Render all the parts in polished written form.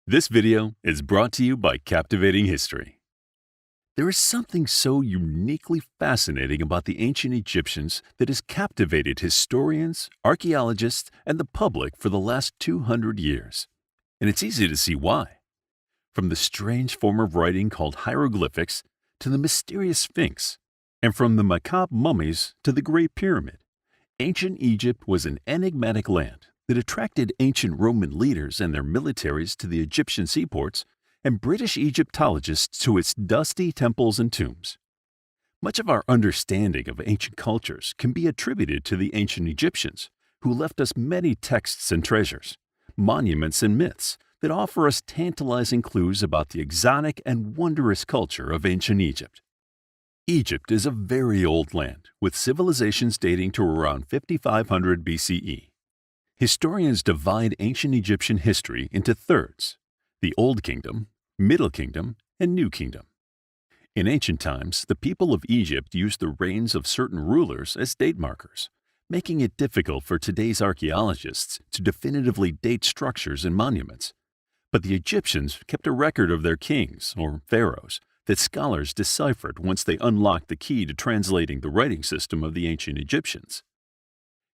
This video is brought to you by Captivating History. There is something so uniquely fascinating about the ancient Egyptians that has captivated historians, archaeologists, and the public for the last 200 years. And it's easy to see why. From the strange form of writing called hieroglyphics to the mysterious Sphinx, and from the macabre mummies to the Great Pyramid, ancient Egypt was an enigmatic land that attracted ancient Roman leaders and their militaries to the Egyptian seaports and British Egyptologists to its dusty temples and tombs. Much of our understanding of ancient cultures can be attributed to the ancient Egyptians, who left us many texts and treasures, monuments and myths that offer us tantalizing clues about the exotic and wondrous culture of ancient Egypt. Egypt is a very old land, with civilizations dating to around 5500 BCE. Historians divide ancient Egyptian history into thirds: the Old Kingdom, Middle Kingdom, and New Kingdom. In ancient times, the people of Egypt used the reigns of certain rulers as date markers, making it difficult for today's archaeologists to definitively date structures and monuments. But the Egyptians kept a record of their kings, or pharaohs, that scholars deciphered once they unlocked the key to translating the writing system of the ancient Egyptians.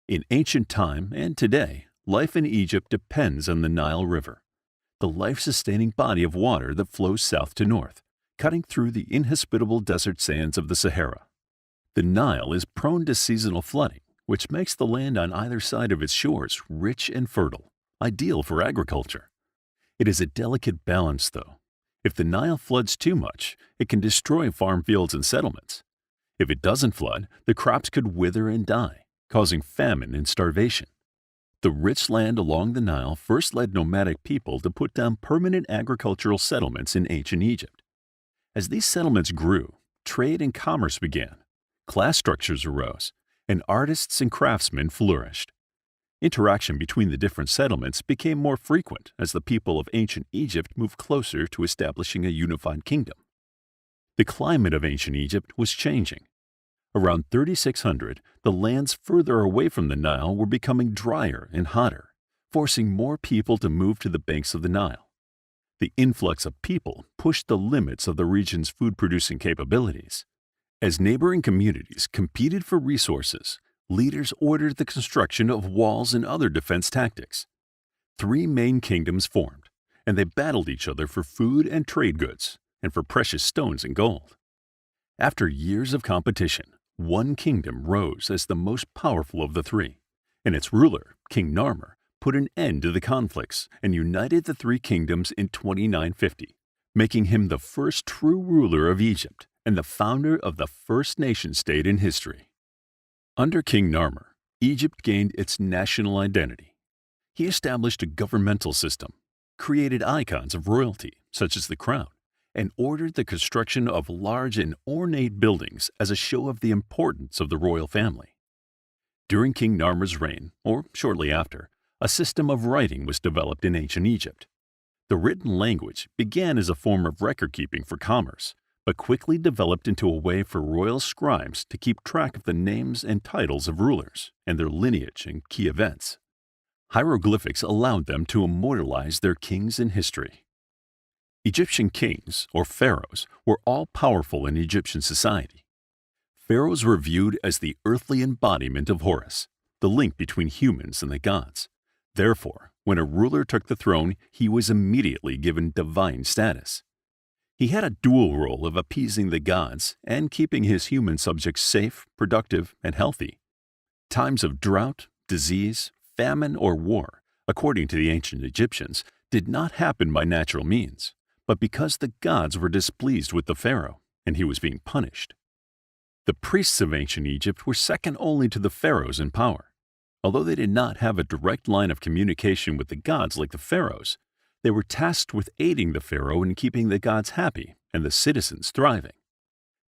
In ancient time and today, life in Egypt depends on the Nile River, the life-sustaining body of water that flows south to north, cutting through the inhospitable desert sands of the Sahara. The Nile is prone to seasonal flooding, which makes the land on either side of its shores rich and fertile, ideal for agriculture. It is a delicate balance, though. If the Nile floods too much, it can destroy farm fields and settlements. If it doesn't flood, the crops could wither and die, causing famine and starvation. The rich land along the Nile first led nomadic people to put down permanent agricultural settlements in ancient Egypt. As these settlements grew, trade and commerce began, class structures arose, and artists and craftsmen flourished. Interaction between the different settlements became more frequent as the people of ancient Egypt moved closer to establishing a unified kingdom. The climate of ancient Egypt was changing. Around 3600, the lands further away from the Nile were becoming drier and hotter, forcing more people to move to the banks of the Nile. The influx of people pushed the limits of the region's food-producing capabilities. As neighboring communities competed for resources, leaders ordered the construction of walls and other defense tactics. Three main kingdoms formed, and they battled each other for food and trade goods, and for precious stones and gold. After years of competition, one kingdom rose as the most powerful of the three, and its ruler, King Narmer, put an end to the conflicts and united the three kingdoms in 2950, making him the first true ruler of Egypt and the founder of the first nation-state in history. Under King Narmer, Egypt gained its national identity. He established a governmental system, created icons of royalty, such as the crown, and ordered the construction of large and ornate buildings as a show of the importance of the royal family. During King Narmer's reign, or shortly after, a system of writing was developed in ancient Egypt. The written language began as a form of record-keeping for commerce, but quickly developed into a way for royal scribes to keep track of the names and titles of rulers and their lineage and key events. Hieroglyphics allowed them to immortalize their kings in history. Egyptian kings, or pharaohs, were all-powerful in Egyptian society. Pharaohs were viewed as the earthly embodiment of Horus, the link between humans and the gods. Therefore, when a ruler took the throne, he was immediately given divine status. He had a dual role of appeasing the gods and keeping his human subjects safe, productive, and healthy. Times of drought, disease, famine, or war, according to the ancient Egyptians, did not happen by natural means, but because the gods were displeased with the pharaoh, and he was being punished. The priests of ancient Egypt were second only to the pharaohs in power. Although they did not have a direct line of communication with the gods like the pharaohs, they were tasked with aiding the pharaoh in keeping the gods happy and the citizens thriving.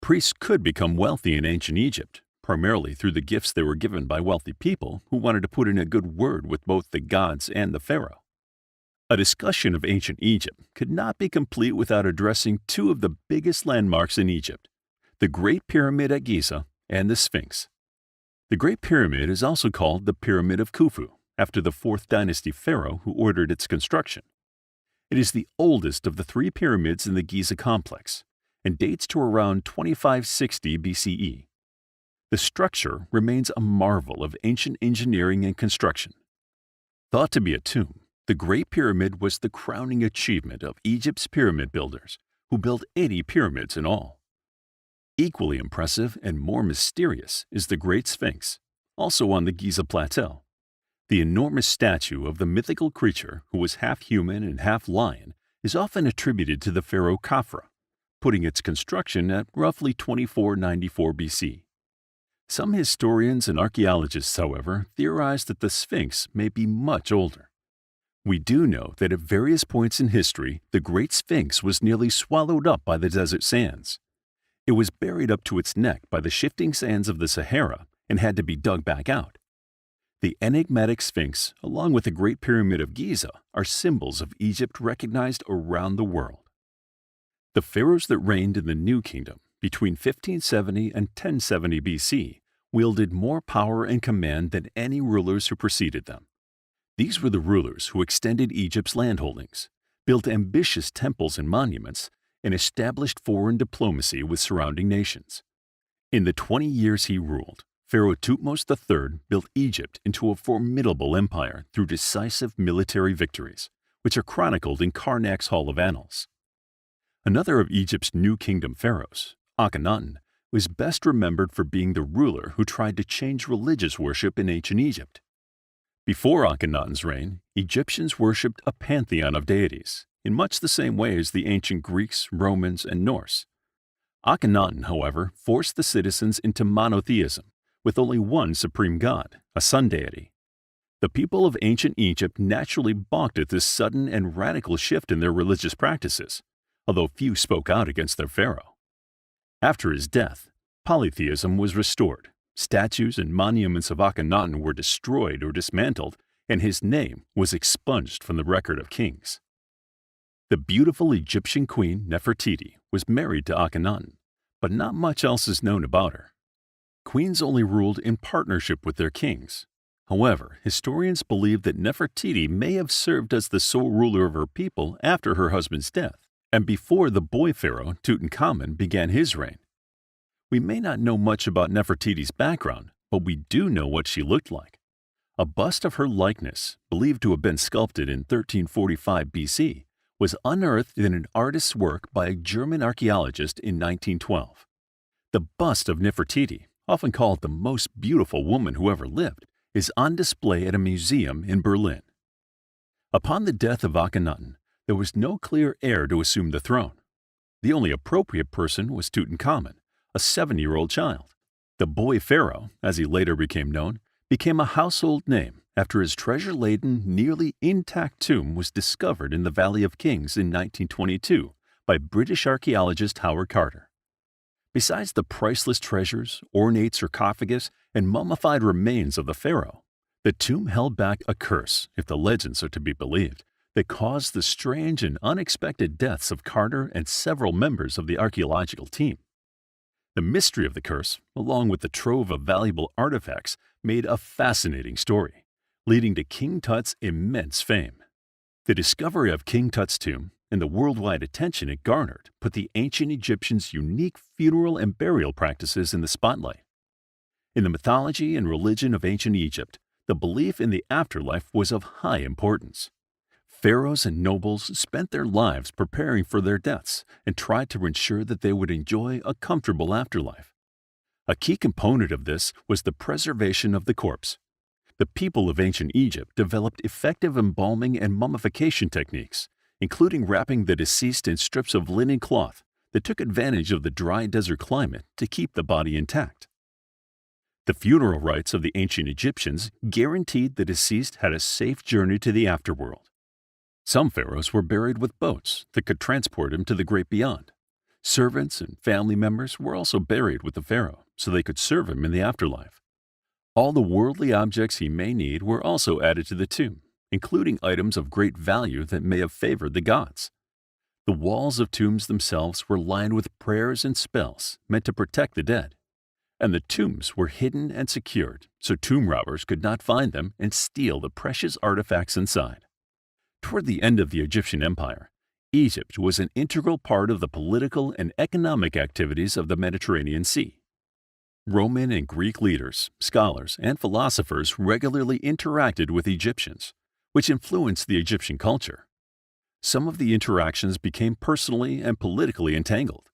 Priests could become wealthy in ancient Egypt, primarily through the gifts they were given by wealthy people who wanted to put in a good word with both the gods and the pharaoh. A discussion of ancient Egypt could not be complete without addressing two of the biggest landmarks in Egypt, the Great Pyramid at Giza and the Sphinx. The Great Pyramid is also called the Pyramid of Khufu, after the 4th dynasty pharaoh who ordered its construction. It is the oldest of the three pyramids in the Giza complex and dates to around 2560 BCE. The structure remains a marvel of ancient engineering and construction. Thought to be a tomb, the Great Pyramid was the crowning achievement of Egypt's pyramid builders, who built 80 pyramids in all. Equally impressive and more mysterious is the Great Sphinx, also on the Giza Plateau. The enormous statue of the mythical creature who was half human and half lion is often attributed to the pharaoh Khafra, putting its construction at roughly 2494 BC. Some historians and archaeologists, however, theorize that the Sphinx may be much older. We do know that at various points in history, the Great Sphinx was nearly swallowed up by the desert sands. It was buried up to its neck by the shifting sands of the Sahara and had to be dug back out. The enigmatic Sphinx, along with the Great Pyramid of Giza, are symbols of Egypt recognized around the world. The pharaohs that reigned in the New Kingdom between 1570 and 1070 BC wielded more power and command than any rulers who preceded them. These were the rulers who extended Egypt's landholdings, built ambitious temples and monuments, and established foreign diplomacy with surrounding nations. In the 20 years he ruled, Pharaoh Thutmose III built Egypt into a formidable empire through decisive military victories, which are chronicled in Karnak's Hall of Annals. Another of Egypt's New Kingdom pharaohs, Akhenaten, was best remembered for being the ruler who tried to change religious worship in ancient Egypt. Before Akhenaten's reign, Egyptians worshipped a pantheon of deities, in much the same way as the ancient Greeks, Romans, and Norse. Akhenaten, however, forced the citizens into monotheism, with only one supreme god, a sun deity. The people of ancient Egypt naturally balked at this sudden and radical shift in their religious practices, although few spoke out against their pharaoh. After his death, polytheism was restored, statues and monuments of Akhenaten were destroyed or dismantled, and his name was expunged from the record of kings. The beautiful Egyptian queen Nefertiti was married to Akhenaten, but not much else is known about her. Queens only ruled in partnership with their kings. However, historians believe that Nefertiti may have served as the sole ruler of her people after her husband's death, and before the boy pharaoh Tutankhamun began his reign. We may not know much about Nefertiti's background, but we do know what she looked like. A bust of her likeness, believed to have been sculpted in 1345 BC, was unearthed in an artist's work by a German archaeologist in 1912. The bust of Nefertiti, often called the most beautiful woman who ever lived, is on display at a museum in Berlin. Upon the death of Akhenaten, there was no clear heir to assume the throne. The only appropriate person was Tutankhamun, a 7-year-old child. The boy pharaoh, as he later became known, became a household name after his treasure-laden, nearly intact tomb was discovered in the Valley of Kings in 1922 by British archaeologist Howard Carter. Besides the priceless treasures, ornate sarcophagus, and mummified remains of the pharaoh, the tomb held back a curse, if the legends are to be believed, that caused the strange and unexpected deaths of Carter and several members of the archaeological team. The mystery of the curse, along with the trove of valuable artifacts, made a fascinating story, leading to King Tut's immense fame. The discovery of King Tut's tomb and the worldwide attention it garnered put the ancient Egyptians' unique funeral and burial practices in the spotlight. In the mythology and religion of ancient Egypt, the belief in the afterlife was of high importance. Pharaohs and nobles spent their lives preparing for their deaths and tried to ensure that they would enjoy a comfortable afterlife. A key component of this was the preservation of the corpse. The people of ancient Egypt developed effective embalming and mummification techniques, including wrapping the deceased in strips of linen cloth that took advantage of the dry desert climate to keep the body intact. The funeral rites of the ancient Egyptians guaranteed the deceased had a safe journey to the afterworld. Some pharaohs were buried with boats that could transport him to the great beyond. Servants and family members were also buried with the pharaoh so they could serve him in the afterlife. All the worldly objects he may need were also added to the tomb, including items of great value that may have favored the gods. The walls of tombs themselves were lined with prayers and spells meant to protect the dead, and the tombs were hidden and secured so tomb robbers could not find them and steal the precious artifacts inside. Toward the end of the Egyptian Empire, Egypt was an integral part of the political and economic activities of the Mediterranean Sea. Roman and Greek leaders, scholars, and philosophers regularly interacted with Egyptians, which influenced the Egyptian culture. Some of the interactions became personally and politically entangled.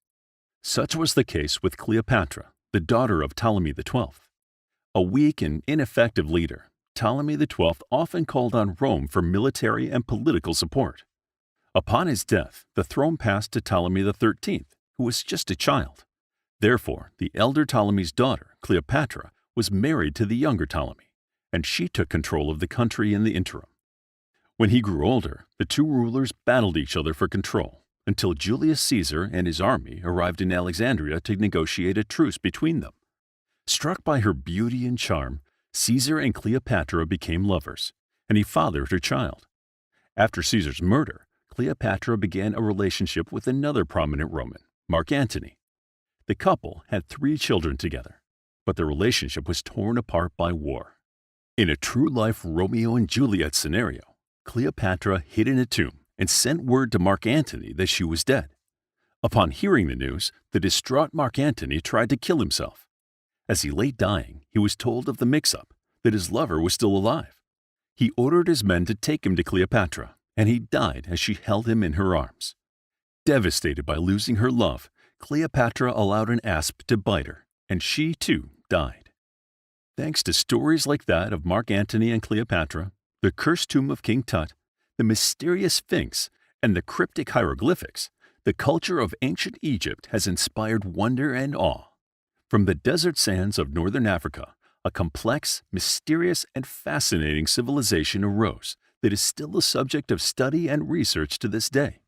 Such was the case with Cleopatra, the daughter of Ptolemy XII. A weak and ineffective leader, Ptolemy XII often called on Rome for military and political support. Upon his death, the throne passed to Ptolemy XIII, who was just a child. Therefore, the elder Ptolemy's daughter, Cleopatra, was married to the younger Ptolemy, and she took control of the country in the interim. When he grew older, the two rulers battled each other for control until Julius Caesar and his army arrived in Alexandria to negotiate a truce between them. Struck by her beauty and charm, Caesar and Cleopatra became lovers, and he fathered her child. After Caesar's murder, Cleopatra began a relationship with another prominent Roman, Mark Antony. The couple had 3 children together, but their relationship was torn apart by war. In a true-life Romeo and Juliet scenario, Cleopatra hid in a tomb and sent word to Mark Antony that she was dead. Upon hearing the news, the distraught Mark Antony tried to kill himself. As he lay dying, he was told of the mix-up, that his lover was still alive. He ordered his men to take him to Cleopatra, and he died as she held him in her arms. Devastated by losing her love, Cleopatra allowed an asp to bite her, and she, too, died. Thanks to stories like that of Mark Antony and Cleopatra, the cursed tomb of King Tut, the mysterious Sphinx, and the cryptic hieroglyphics, the culture of ancient Egypt has inspired wonder and awe. From the desert sands of northern Africa, a complex, mysterious, and fascinating civilization arose that is still the subject of study and research to this day.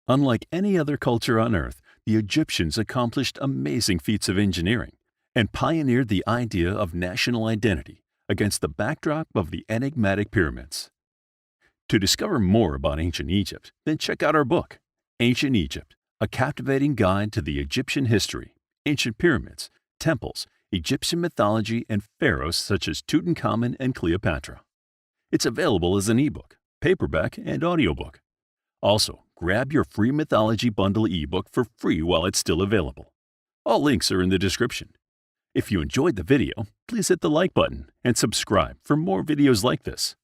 Unlike any other culture on Earth, the Egyptians accomplished amazing feats of engineering and pioneered the idea of national identity against the backdrop of the enigmatic pyramids. To discover more about ancient Egypt, then check out our book, Ancient Egypt, a captivating guide to the Egyptian history, ancient pyramids, temples, Egyptian mythology, and pharaohs such as Tutankhamun and Cleopatra. It's available as an ebook, paperback, and audiobook. Also, grab your free mythology bundle ebook for free while it's still available. All links are in the description. If you enjoyed the video, please hit the like button and subscribe for more videos like this.